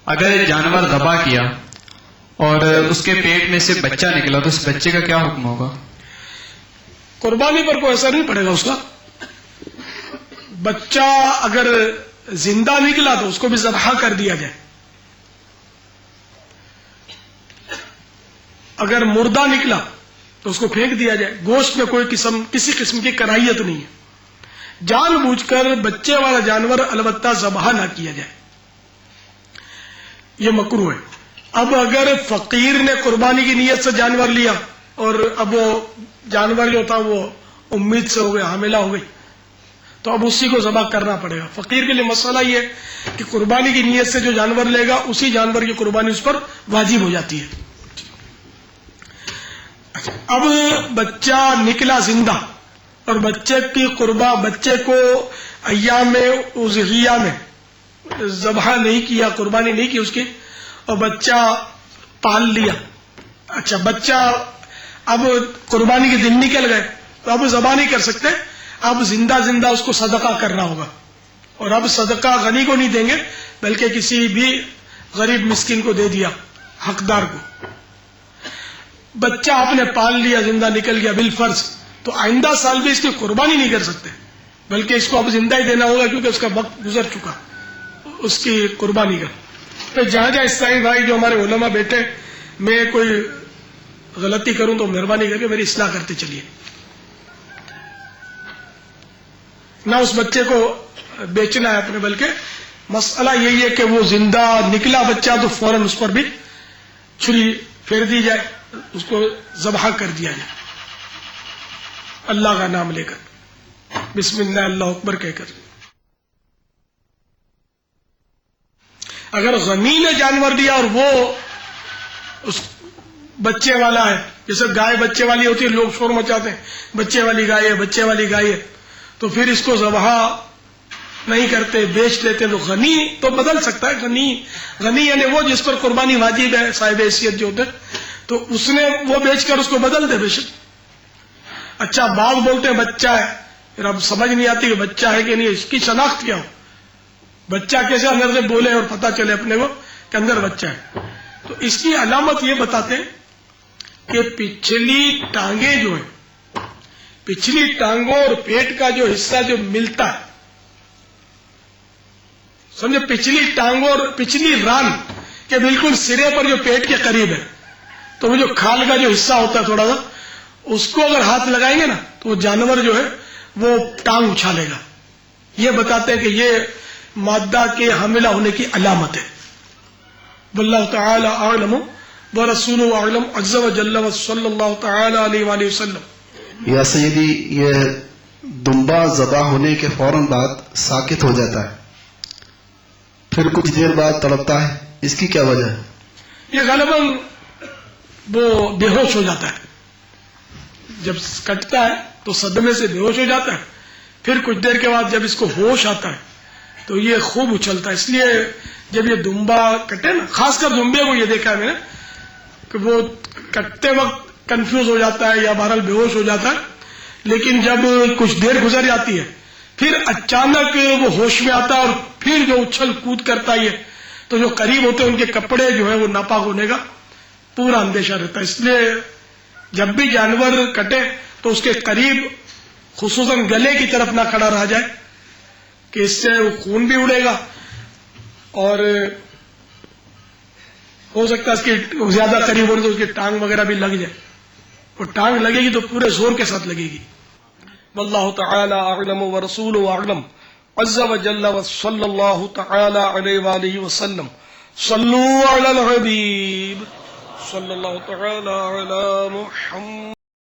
اگر ایک جانور ذبح کیا اور اس کے پیٹ میں سے بچہ نکلا تو اس بچے کا کیا حکم ہوگا؟ قربانی پر کوئی اثر نہیں پڑے گا اس کا. بچہ اگر زندہ نکلا تو اس کو بھی ذبح کر دیا جائے، اگر مردہ نکلا تو اس کو پھینک دیا جائے. گوشت میں کوئی کسی قسم کی کراہیت نہیں ہے. جان بوجھ کر بچے والا جانور البتہ ذبح نہ کیا جائے، یہ مکروہ ہے. اب اگر فقیر نے قربانی کی نیت سے جانور لیا اور اب وہ جانور جو تھا وہ امید سے ہو گیا، حاملہ ہو گئی، تو اب اسی کو ذبح کرنا پڑے گا. فقیر کے لیے مسئلہ یہ ہے کہ قربانی کی نیت سے جو جانور لے گا اسی جانور کی قربانی اس پر واجب ہو جاتی ہے. اب بچہ نکلا زندہ اور بچے کو ایام اضحیہ میں ذبح نہیں کیا، قربانی نہیں کی اس کی، اور بچہ پال لیا. اچھا، بچہ اب قربانی کے دن نکل گئے تو اب ذبح نہیں کر سکتے، اب زندہ اس کو صدقہ کرنا ہوگا. اور اب صدقہ غنی کو نہیں دیں گے بلکہ کسی بھی غریب مسکین کو دے دیا، حقدار کو. بچہ آپ نے پال لیا، زندہ نکل گیا بالفرض، تو آئندہ سال بھی اس کی قربانی نہیں کر سکتے بلکہ اس کو اب زندہ ہی دینا ہوگا کیونکہ اس کا وقت گزر چکا اس کی قربانی کا. پھر جہاں اسلامی بھائی جو ہمارے علماء بیٹھے، میں کوئی غلطی کروں تو مہربانی کر کے میری اصلاح کرتے چلیے. نہ اس بچے کو بیچنا ہے اپنے، بلکہ مسئلہ یہی ہے کہ وہ زندہ نکلا بچہ تو فوراً اس پر بھی چھری پھیر دی جائے، اس کو ذبح کر دیا جائے اللہ کا نام لے کر، بسم اللہ اللہ اکبر کہہ کر. اگر غنی نے جانور دیا اور وہ اس بچے والا ہے، جیسے گائے بچے والی ہوتی ہے، لوگ شور مچاتے ہیں بچے والی گائے ہے، تو پھر اس کو ذبح نہیں کرتے، بیچ دیتے. تو غنی تو بدل سکتا ہے. غنی یعنی وہ جس پر قربانی واجب ہے، صاحب حیثیت جو ہوتے، تو اس نے وہ بیچ کر اس کو بدل دے بے شک. اچھا، بعض بولتے ہیں بچہ ہے، پھر اب سمجھ نہیں آتی کہ بچہ ہے کہ نہیں، اس کی شناخت کیا ہو. بچہ کیسے اندر سے بولے اور پتہ چلے اپنے کو کہ اندر بچہ ہے؟ تو اس کی علامت یہ بتاتے ہیں کہ پچھلی ٹانگیں جو ہیں، پچھلی ٹانگوں اور پیٹ کا جو حصہ جو ملتا ہے، سمجھے، پچھلی ٹانگوں اور پچھلی ران کے بالکل سرے پر جو پیٹ کے قریب ہے، تو وہ جو کھال کا جو حصہ ہوتا ہے تھوڑا سا، اس کو اگر ہاتھ لگائیں گے نا تو وہ جانور جو ہے وہ ٹانگ اچھالے گا. یہ بتاتے ہیں کہ یہ مادہ کے حاملہ ہونے کی علامت ہے. واللہ تعالی اعلم ورسولہ اعلم عز وجل وصلی اللہ تعالی علیہ وآلہ وسلم. یا سیدی، یہ دمبا ذبح ہونے کے فوراً بعد ساکت ہو جاتا ہے، پھر کچھ دیر بعد تڑپتا ہے، اس کی کیا وجہ ہے؟ یہ غالباً وہ بے ہوش ہو جاتا ہے، جب کٹتا ہے تو صدمے سے بے ہوش ہو جاتا ہے، پھر کچھ دیر کے بعد جب اس کو ہوش آتا ہے تو یہ خوب اچھلتا ہے. اس لیے جب یہ دمبا کٹے نا، خاص کر دمبے کو یہ دیکھا ہے میں نے کہ وہ کٹتے وقت کنفیوز ہو جاتا ہے یا بہرحال بے ہوش ہو جاتا ہے، لیکن جب کچھ دیر گزر جاتی ہے پھر اچانک وہ ہوش میں آتا ہے اور پھر جو اچھل کود کرتا ہے، تو جو قریب ہوتے ہیں ان کے کپڑے جو ہے وہ ناپاک ہونے کا پورا اندیشہ رہتا ہے. اس لیے جب بھی جانور کٹے تو اس کے قریب خصوصاً گلے کی طرف نہ کھڑا رہ جائے کہ اس سے وہ خون بھی اڑے گا اور ہو سکتا ہے اس کی زیادہ قریب ہونے تو اس کی ٹانگ وغیرہ بھی لگ جائے، اور ٹانگ لگے گی تو پورے زور کے ساتھ لگے گی. واللہ تعالی اعلم ورسولہ اعلم عز وجل وصلی اللہ تعالی علیہ وآلہ وسلم. صلوا علی الحبیب صلی اللہ تعالی علی محمد.